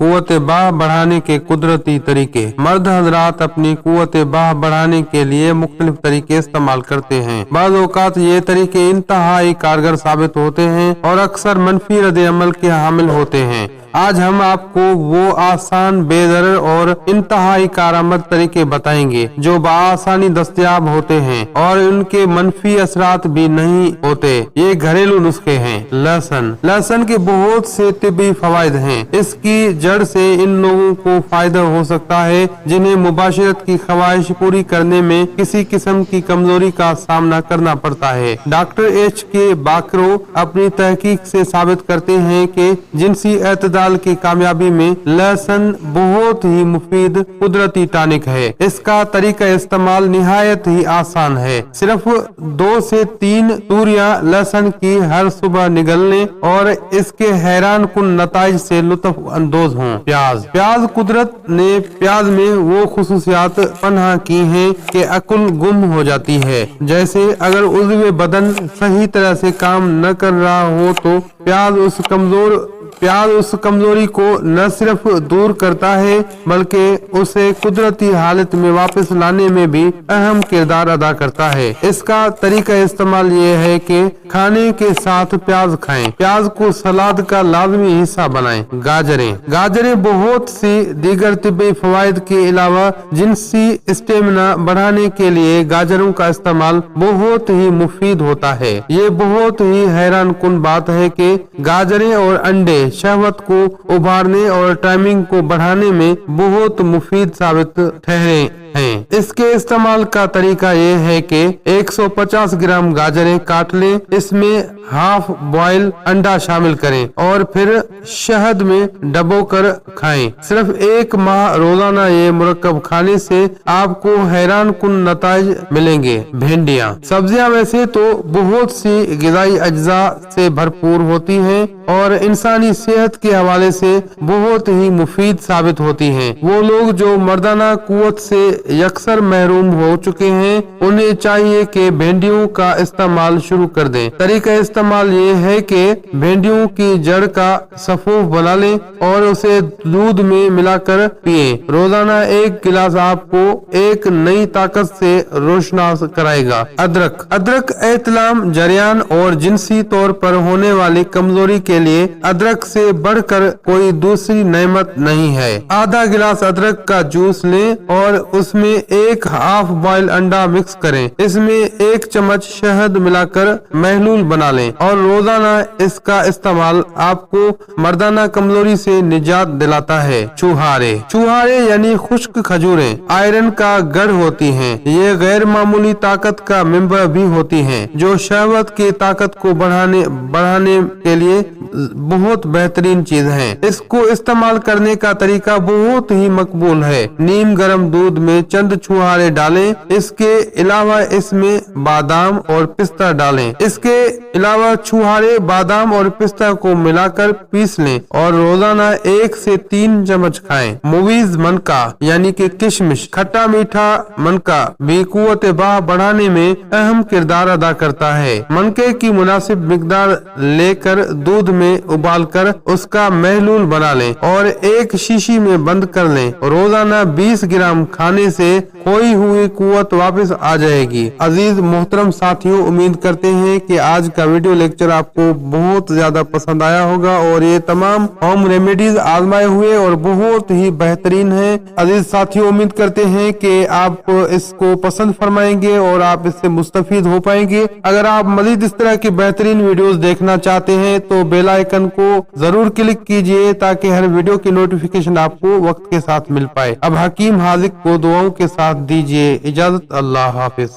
कुव्वत बाह बढ़ाने के कुदरती तरीके। मर्द हजरात अपनी कुव्वत बाह बढ़ाने के लिए मुख्तलिफ तरीके इस्तेमाल करते हैं। बाज़ औक़ात ये तरीके इंतहाई कारगर साबित होते हैं और अक्सर मनफी रद्द-ए-अमल के हामिल होते हैं। आज हम आपको वो आसान, बेदरर और इंतहाई कारआमद तरीके बताएंगे जो बआसानी दस्तयाब होते हैं और उनके मनफी असरात भी नहीं होते। ये घरेलू नुस्खे हैं। लहसुन। लहसुन के बहुत से तिब्बी फवाइद हैं। इसकी जड़ से इन लोगों को फायदा हो सकता है जिन्हें मुबाशरत की ख्वाहिश पूरी करने में किसी किस्म की कमजोरी का सामना करना पड़ता है। Doctor H.K. बाकरो अपनी तहकीक से साबित करते हैं कि जिनसी एतदाल की कामयाबी में लहसुन बहुत ही मुफीद कुदरती टॉनिक है। इसका तरीका इस्तेमाल निहायत ही आसान है। सिर्फ 2 से 3 तूरियां लहसुन की हर सुबह निगलने और इसके हैरान कुन नताइज से लुत्फ अंदोज हों। प्याज। प्याज कुदरत ने प्याज में वो खुसूसियात पनाह की हैं कि अकुल गुम हो जाती है। जैसे अगर उज़्व बदन सही तरह से काम न कर रहा हो तो प्याज उस कमजोरी को न सिर्फ दूर करता है बल्कि उसे कुदरती हालत में वापस लाने में भी अहम किरदार अदा करता है। इसका तरीका इस्तेमाल ये है कि खाने के साथ प्याज खाएं। प्याज को सलाद का लाजमी हिस्सा बनाएं। गाजरें। गाजरें बहुत सी दीगर तिब्बी फवाइद के अलावा जिनसी स्टेमिना बढ़ाने के लिए गाजरों का इस्तेमाल बहुत ही मुफीद होता है। ये बहुत ही हैरान कुन बात है कि गाजरें और अंडे शहवत को उभारने और टाइमिंग को बढ़ाने में बहुत मुफीद साबित ठहरे हैं। इसके इस्तेमाल का तरीका ये है कि 150 ग्राम गाजरें काट लें, इसमें हाफ बॉयल अंडा शामिल करें और फिर शहद में डबोकर खाएं। सिर्फ 1 माह रोजाना ये मुरक्कब खाने से आपको हैरान कुन नताइज मिलेंगे। भिंडियाँ। सब्जियां वैसे तो बहुत सी गिज़ाई अज्जा से भरपूर होती हैं और इंसानी सेहत के हवाले से बहुत ही मुफीद साबित होती हैं। वो लोग जो मर्दाना कुव्वत से यकसर महरूम हो चुके हैं उन्हें चाहिए कि भिंडियों का इस्तेमाल शुरू कर दें। तरीका इस्तेमाल ये है कि भिंडियों की जड़ का सफूफ बना लें और उसे दूध में मिलाकर पिए। रोजाना 1 गिलास आपको एक नई ताकत से रोशनास कराएगा। अदरक। अदरक एतलाम, जरियान और जिनसी तौर पर होने वाली कमजोरी के लिए अदरक से बढ़कर कोई दूसरी नेमत नहीं है। आधा गिलास अदरक का जूस लें और उसमें 1 हाफ बॉयल अंडा मिक्स करें। इसमें 1 चम्मच शहद मिलाकर महलूल बना लें और रोजाना इसका इस्तेमाल आपको मर्दाना कमजोरी से निजात दिलाता है। चुहारे। चुहारे यानी खुश्क खजूरें आयरन का गढ़ होती हैं। ये गैर मामूली ताकत का मिंबर भी होती हैं जो शहवत की ताकत को बढ़ाने के लिए बहुत बेहतरीन चीज है। इसको इस्तेमाल करने का तरीका बहुत ही मकबूल है। नीम गर्म दूध में चंद छुहारे डालें। इसके अलावा इसमें बादाम और पिस्ता डालें। इसके अलावा छुहारे, बादाम और पिस्ता को मिलाकर पीस लें और रोजाना 1 से 3 चम्मच खाएं। मुवीज मनका यानी कि किशमिश, खट्टा मीठा मनका भी कुव्वत बाह बढ़ाने में अहम किरदार अदा करता है। मनके की मुनासिब मिकदार लेकर दूध में उबालकर उसका महलूल बना लें और एक शीशी में बंद कर लें। रोजाना 20 ग्राम खाने से खोई हुई कुव्वत वापस आ जाएगी। अजीज मोहतरम साथियों, उम्मीद करते हैं कि आज का वीडियो लेक्चर आपको बहुत ज्यादा पसंद आया होगा और ये तमाम होम रेमेडीज आजमाए हुए और बहुत ही बेहतरीन है। अजीज साथियों, उम्मीद करते हैं कि आप इसको पसंद फरमाएंगे और आप इससे मुस्तफीद हो पाएंगे। अगर आप मजीद इस तरह की बेहतरीन वीडियोस देखना चाहते हैं तो बेल आइकन को जरूर क्लिक कीजिए ताकि हर वीडियो की नोटिफिकेशन आपको वक्त के साथ मिल पाए। अब हकीम हाजिक को दुआओं के साथ दीजिए इजाजत। अल्लाह हाफिज।